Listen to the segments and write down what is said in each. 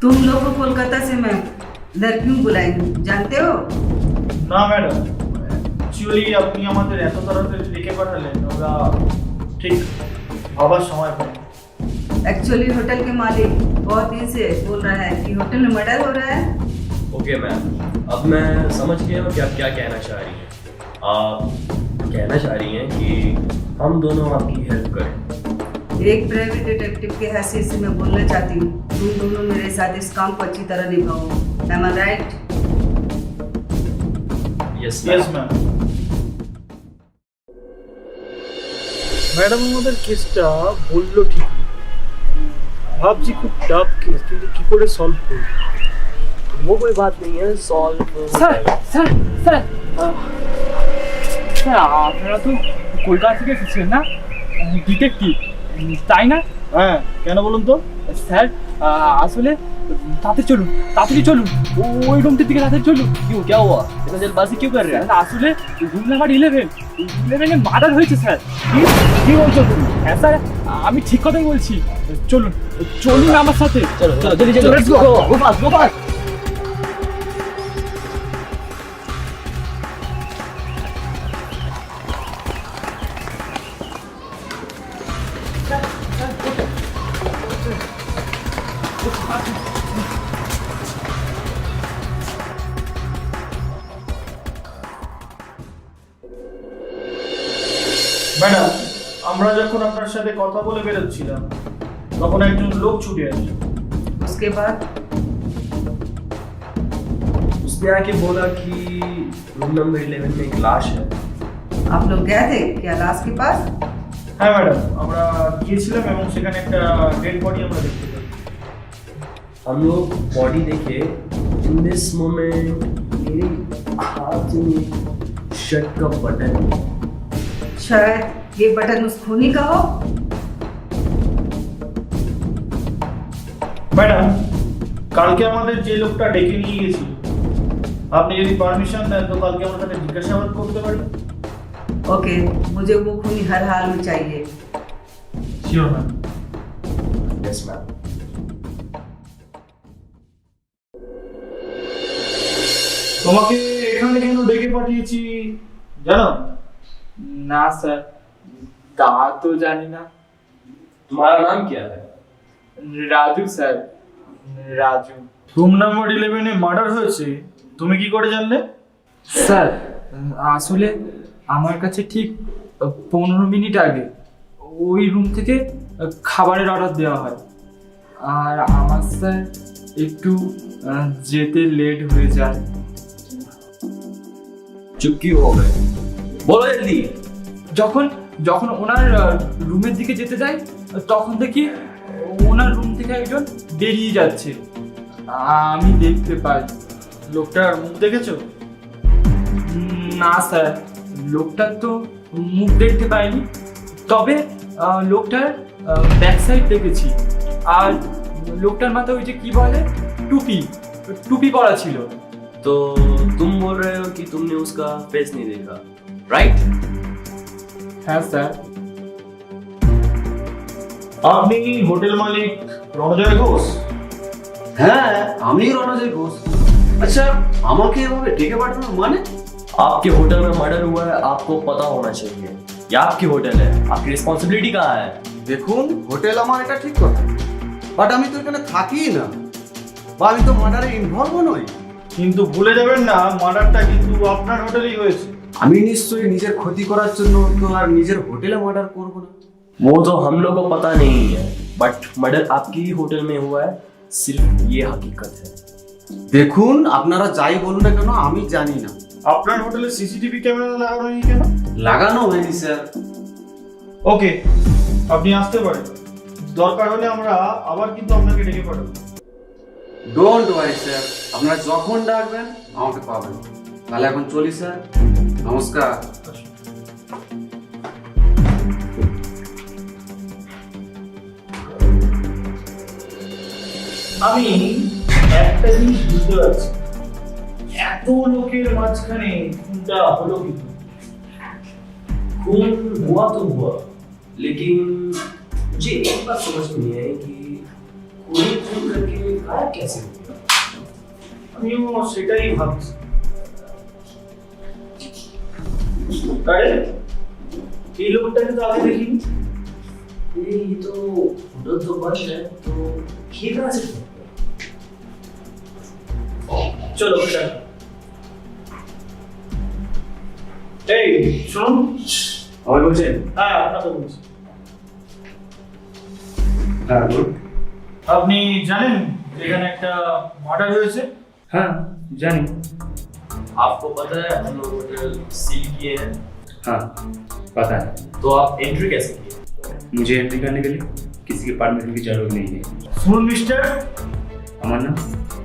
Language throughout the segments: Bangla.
तुम लोग को कोलकाता से मैं इधर क्यों बुलाई जानते हो? না ম্যাডাম, অ্যাকচুয়ালি আপনি আমাদের এত তাড়াতাড়ি ডেকে পাঠালেন, ওরা ঠিক ভাবার সময় পায়। एक्चुअली होटल के मालिक बहुत दिन से बोल रहा है कि होटल में मर्डर हो रहा है। ओके मैम, अब मैं समझ गया हूँ कि आप क्या कहना चाह रही हैं। आप कहना चाह रही हैं कि हम दोनों आपकी हेल्प करें। एक प्राइवेट डिटेक्टिव के हैसियत से मैं बोलना चाहती हूँ, तुम दोनों मेरे साथ इस काम को अच्छी तरह निभाओ। Am I right? Yes yes ma'am. Madam আমাদের কেসটা বললো ঠিক, ভাবছি খুব টাফ কেস, কিন্তু কি করে সলভ করব? वो कोई बात नहीं है, solve sir sir sir sir আপনারা তো কলকাতা থেকে এসেছেন না, ডিটেকটিভ তাই না? হ্যাঁ, কেন বলুন তো? স্যার আসলে তাড়াতাড়ি চলুন ওই রুমটির দিকে তাড়াতাড়ি চলুন। क्यों, क्या हुआ? इतना जल्दबाजी क्यों कर रहे हैं? স্যার আসলে রুম নাম্বার 11 মার্ডার হয়েছে স্যার। কি বলছো তুমি? হ্যাঁ স্যার আমি ঠিক কথাই বলছি, চলুন আমার সাথে। चलो चलो जल्दी चलो, Let's go. Go fast go fast. Madam, আমরা যখন আপনার সাথে কথা বলে বেরোচ্ছিলাম তখন একজন লোক ছুটে আসে। उसके बाद उसने आके बोला कि रूम नंबर 11 में एक लाश है। आप लोग गए थे क्या लाश के पास? হ্যাঁ ম্যাডাম, আমরা গিয়েছিলাম এবং সেখানে একটা ডেড বডি আমরা দেখতে পাই। हम लोग बॉडी देखे, इन दिस मोमेंट मेरे हाथ में शर्ट का बटन, शायद ये बटन उस खूनी का हो। ম্যাডাম, কালকে আমাদের যে লোকটা ডেকে নিয়ে গেছিল, আপনি যদি পারমিশন দেন তো কালকে আমার সাথে জিজ্ঞাসাবাদ করতে পারি। ओके, मुझे वो खूनी हर हाल में चाहिए। Sure ma'am. Yes ma'am. তোমাকে এখানে কেন ডেকে পাঠিয়েছি জানো? না স্যার তা তো জানি না। तुम्हारा नाम क्या है? Raju sir, Raju. Room number 11 a murder হয়েছে, তুমি কি করে জানলে? স্যার আসলে আমার কাছে ঠিক 15 মিনিট আগে ওই রুম থেকে খাবারের অর্ডার দেওয়া হয়, আর আমার স্যার একটু যেতে লেট হয়ে যায়। चुप क्यों हो गए? बोलो जल्दी। যখন যখন ওনার রুমের দিকে যেতে যাই তখন দেখি ওনার রুম থেকে একজন বেরিয়ে যাচ্ছে, আমি দেখতে পাই। লোকটার মুখ দেখেছো? না স্যার লোকটার তো মুখ দেখতে পাইনি, তবে লোকটার ব্যাক সাইড দেখেছি, আর লোকটার মাথায় ওই যে কি বলে টুপি পরা ছিল। तो तुम बोल रहे हो कि तुमने उसका फेस नहीं देखा, राइट? হ্যাঁ স্যার। আপনি হোটেল মালিক রণজয় ঘোষ? হ্যাঁ, আমি রণজয় ঘোষ। আচ্ছা, আমাকে এভাবে ডেকে পাঠানোর মানে? आपके होटल में मर्डर हुआ है, आपको पता होना चाहिए। ये आपकी होटल है, आपकी रिस्पॉन्सिबिलिटी कहाँ है? দেখুন হোটেল আমার এটা ঠিক কথা, বাট আমি তো এখানে থাকি না, বা আমি তো মার্ডারে ইনভলভ নই। কিন্তু ভুলে যাবেন না মার্ডারটা কিন্তু আপনার হোটেলেই হয়েছে। আমি নিশ্চয়ই নিজের ক্ষতি করার জন্য তো আর নিজের হোটেলে মার্ডার করব না। वो तो हम लोग को पता नहीं है, बट मर्डर आपकी ही होटल में हुआ है, सिर्फ ये हकीकत है। দেখুন আপনারা যাই বলুন না কেন আমি জানি না। আপনার হোটেলে সিসিটিভি ক্যামেরা লাগানো নেই কেন? লাগানো হয়নি স্যার। ওকে, আপনি আসতে পারেন, দরকার হলে আমরা আবার কিন্তু আপনাকে ডেকে পাঠাবো। ডোন্ট ওয়ারি স্যার, আপনারা যখন ডাকবেন আমাকে পাবেন। তাহলে এখন চলি স্যার, নমস্কার। আমি একটা জিনিস বুঝতে পারছি, এত লোকের মাঝখানে খুনটা হলো কিন্তু। खून हुआ तो हुआ, लेकिन मुझे एक बात समझ में नहीं आई कि कोई खून करके गायब कैसे हो गया? আমিও সেটাই ভাবছি। আরে এই লোকটাকে তো আগে দেখিনি। ये तो होटल तो बंद है, तो ये कहाँ से हो गया? চলো বেটা। এই শুনুন। আমার বলছেন? হ্যাঁ আপনাকে বলছি। হ্যাঁ বলুন। আপনি জানেন এখানে একটা মার্ডার হয়েছে? हाँ जानी। आपको पता है हम लोग होटल सील किए हैं, हाँ पता है। तो आप एंट्री कैसे किए? मुझे एंट्री करने के लिए किसी के परमिशन की जरूरत नहीं है। শুনুন মিস্টার, हमारा नाम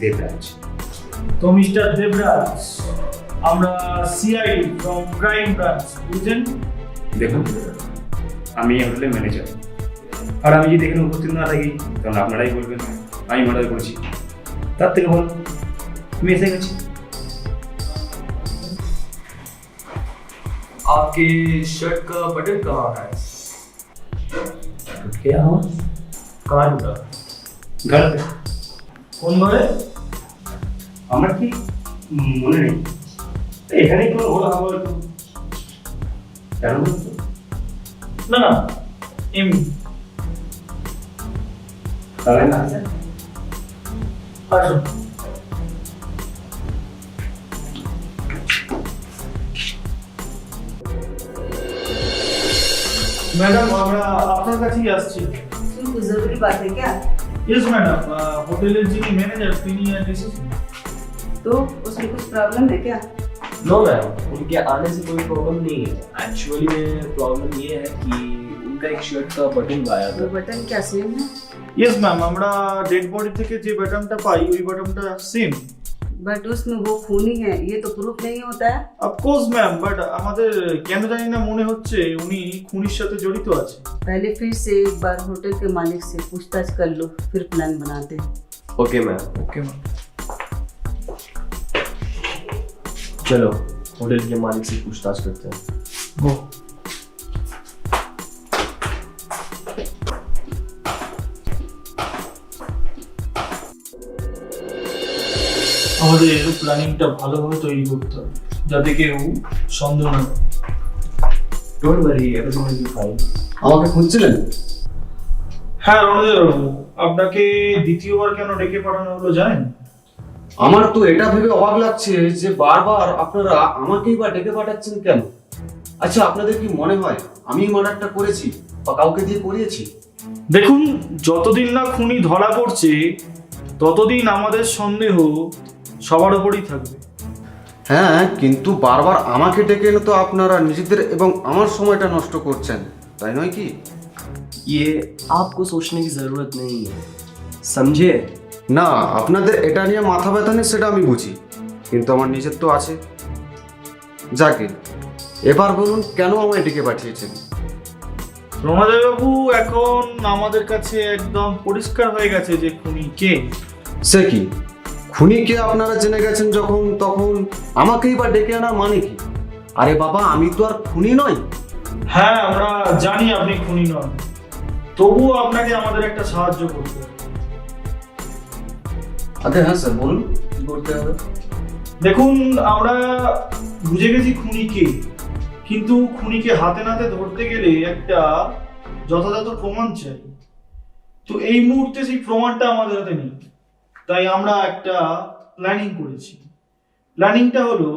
देवराज। তো মিস্টার দেবরাজ, আমরা সিআইডি ফ্রম ক্রাইম ব্রাঞ্চ, বুঝছেন? দেখুন আমি এই হোটেলের ম্যানেজার, আর আমি যদি এখানে উপস্থিত না থাকি তখন আপনারাই বলবেন আমি মার্ডার করেছি। তার থেকে বল আমি এসে গেছি। आपके शर्ट का बटन कहाँ है? क्या हुआ? कहाँ टूटा? घर पे। কোন ঘরে? আমার কি মনে নেই, এখানেই কোনো হলো না বলতো কেন বলতো? না না এমনি। তাহলে না আছে আসুন। ম্যাডাম আমরা আপনার কাছেই আসছি। क्यों, कोई जरूरी बात है क्या? ইয়েস ম্যাডাম, হোটেলের যিনি ম্যানেজার তিনি এসেছেন। तो उसमें कुछ प्रॉब्लम है क्या? नो मैम, उनके आने से कोई प्रॉब्लम नहीं है। एक्चुअली में प्रॉब्लम ये है कि उनका एक शर्ट का बटन गायब वो है। बटन क्या सेम है? ইয়েস ম্যাম, আমরা ডেড বডি থেকে যে বাটনটা পাই ওই বাটনটা সেম। बट उसमें वो खूनी है, ये तो प्रूफ नहीं होता है। অফকোর্স ম্যাম, বাট আমাদের কেন জানি না মনে হচ্ছে উনি খুনির সাথে জড়িত আছে। पहले फिर से एक बार होटल के मालिक से पूछताछ कर लो, फिर प्लान बनाते हैं। Okay ma'am. Okay ma'am. चलो होटल के मालिक से पूछताछ करते हैं। আমাদের প্ল্যানিংটা ভালোভাবে তৈরি করতে হবে যাতে কেউ সন্দেহ না করে। Don't worry, everything will be fine. আমাকে খুঁজছিলেন? হ্যাঁ রণদেব বাবু, আপনাকে দ্বিতীয়বার কেন ডেকে পাঠানো হলো জানেন? আমার তো এটা ভেবে অবাক লাগছে যে বারবার আপনারা আমাকেই বা ডেকে পাঠাচ্ছেন কেন। আচ্ছা আপনাদের কি মনে হয় আমি মার্ডারটা করেছি বা কাউকে দিয়ে করিয়েছি? দেখুন, যতদিন না খুনি ধরা পড়ছে ততদিন আমাদের সন্দেহ সবার উপরই থাকবে। হ্যাঁ, কিন্তু বারবার আমাকে ডেকে এনে তো আপনারা নিজেদের এবং আমার সময়টা নষ্ট করছেন, তাই নয় কি? ये आपको सोचने की जरूरत नहीं है, समझे? না, আপনাদের এটা নিয়ে মাথা ব্যথা নেই সেটা আমি বুঝি, কিন্তু আমার নিজের তো আছে। যাকে এবার বলুন কেন আমায় ডেকে পাঠিয়েছেন? রণদেব বাবু, এখন আমাদের কাছে একদম পরিষ্কার হয়ে গেছে যে খুনি কে। সে কি? খুনিকে আপনারা জেনে গেছেন যখন, তখন আমাকেই বা ডেকে আনার মানে কি? আরে বাবা, আমি তো আর খুনি নই। হ্যাঁ আমরা জানি আপনি খুনি নন, তবুও আপনাকে আমাদের একটা সাহায্য করতে হবে। আচ্ছা হ্যাঁ স্যার, বলুন কি করতে হবে? দেখুন, আমরা বুঝে গেছি খুনি কে, কিন্তু খুনিকে হাতে নাতে ধরতে গেলে একটা যথাযথ প্রমাণ চাই। তো এই মুহূর্তে সেই প্রমাণটা আমাদের হাতে নেই, তাই আমরা একটা প্ল্যানিং করেছি। প্ল্যানিংটা হলো,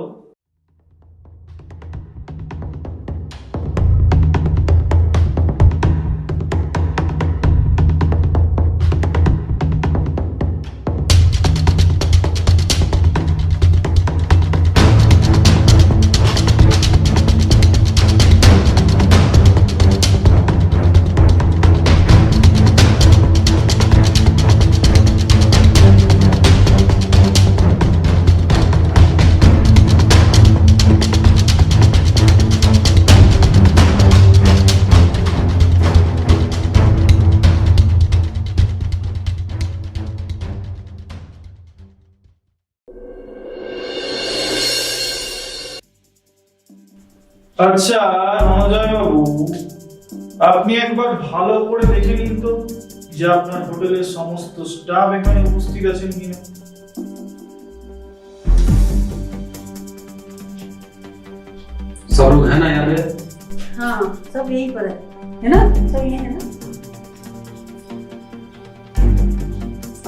আচ্ছা রণজয় বাবু, আপনি একবার ভালো করে দেখে নিন তো যে আপনার হোটেলের সমস্ত স্টাফ এখানে উপস্থিত আছেন কিনা। सब लोग है ना यहाँ पे? हाँ, सब यहीं पर है ना? सब यहीं है ना?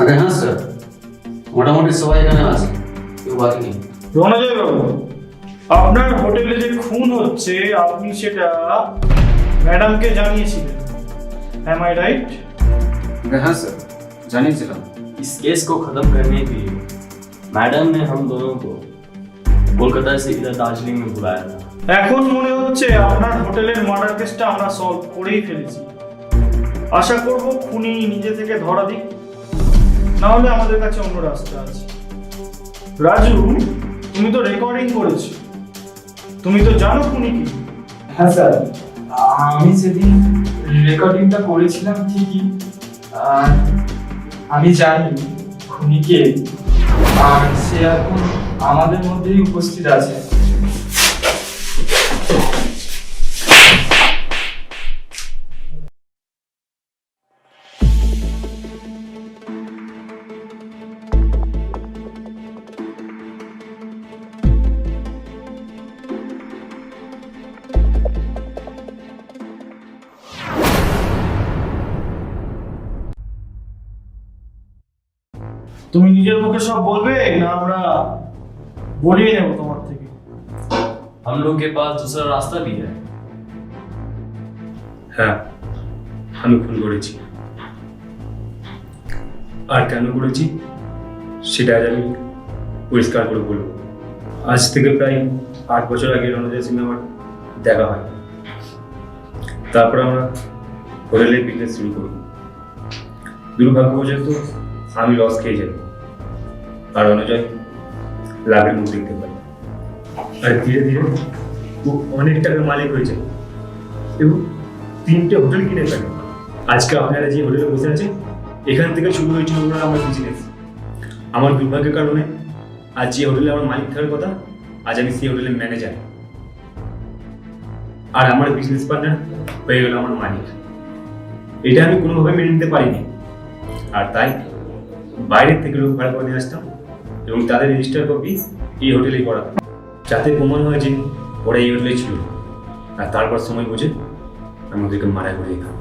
আগে হ্যাঁ স্যার, মোটামুটি সবাই এখানে আছে, কেউ বাকি নেই। রণজয় বাবু, আপনার হোটেলে যে খুন হচ্ছে আপনি সেটা ম্যাডামকে জানিয়েছিলেন, এম আই রাইট? আগে হ্যাঁ স্যার, জানিয়েছিলাম। इस केस को खत्म करने के लिए मैडम ने हम दोनों को कोलकाता से इधर दार्जिलिंग में बुलाया था। এখন মনে হচ্ছে আপনার হোটেলের মার্ডার কেসটা আমরা সলভ করেই ফেলেছি। আশা করব খুনি নিজে থেকে ধরা দিক, না হলে আমাদের কাছে অন্য রাস্তা আছে। রাজু, তুমি তো রেকর্ডিং করেছো, তুমি তো জানো খুনি কি? হ্যাঁ স্যার, আমি সেদিন রেকর্ডিংটা করেছিলাম ঠিকই, আর আমি জানি খুনি কে, আর সে এখন আমাদের মধ্যেই উপস্থিত আছে। তুমি নিজের মুখে সব বলবে না আমরা বলিয়ে নেব তোমার থেকে? हम लोग के पास दूसरा रास्ता भी है। হ্যাঁ, আমি খুন করেছি, আর কেন করেছি সেটা আজ আমি পরিষ্কার করে বলবো। আজ থেকে প্রায় 8 বছর আগে রণজয়ের সঙ্গে আমার দেখা হয়। তারপর আমরা হোটেলের বিজনেস শুরু করি। দুর্ভাগ্যবশত আমি লস খেয়ে যাই, আর রণজয় লাভের মুখ দেখতে পাই। আর ধীরে ধীরে ও অনেক টাকার মালিক হয়ে যায় এবং 3টে হোটেল কিনে ফেলে। আজকে আপনারা যে হোটেলে বসে আছে, এখান থেকে শুরু হয়েছিল ওনার আমার বিজনেস। আমার দুর্ভাগ্যের কারণে আজ যে হোটেলে আমার মালিক থাকার কথা, আজ আমি সেই হোটেলের ম্যানেজার, আর আমার বিজনেস পার্টনার হয়ে গেল আমার মালিক। এটা আমি কোনোভাবে মেনে নিতে পারিনি, আর তাই বাইরের থেকে লোক ভাড়া করে নিয়ে আসতাম এবং তাদের রেজিস্টার কপি এই হোটেলেই করাতাম, যাতে প্রমাণ হয় যে ওরা এই হোটেলে ছিল। আর তারপর সময় বুঝে আমি ওদেরকে মারা করে দিতাম।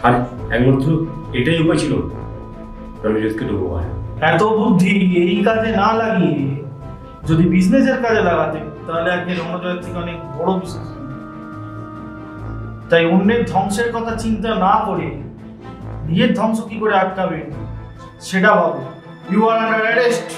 আর একমাত্র এটাই উপায় ছিল রণজিৎকে ডুবো আর। এত বুদ্ধি এই কাজে না লাগিয়ে যদি বিজনেসের কাজে লাগাতে, তাহলে আজকে রণজয়ের থেকে অনেক বড় বিজনেস। তাই অন্যের ধ্বংসের কথা চিন্তা না করে নিজের ধ্বংস কি করে আটকাবে সেটা ভাবো। You are under arrest.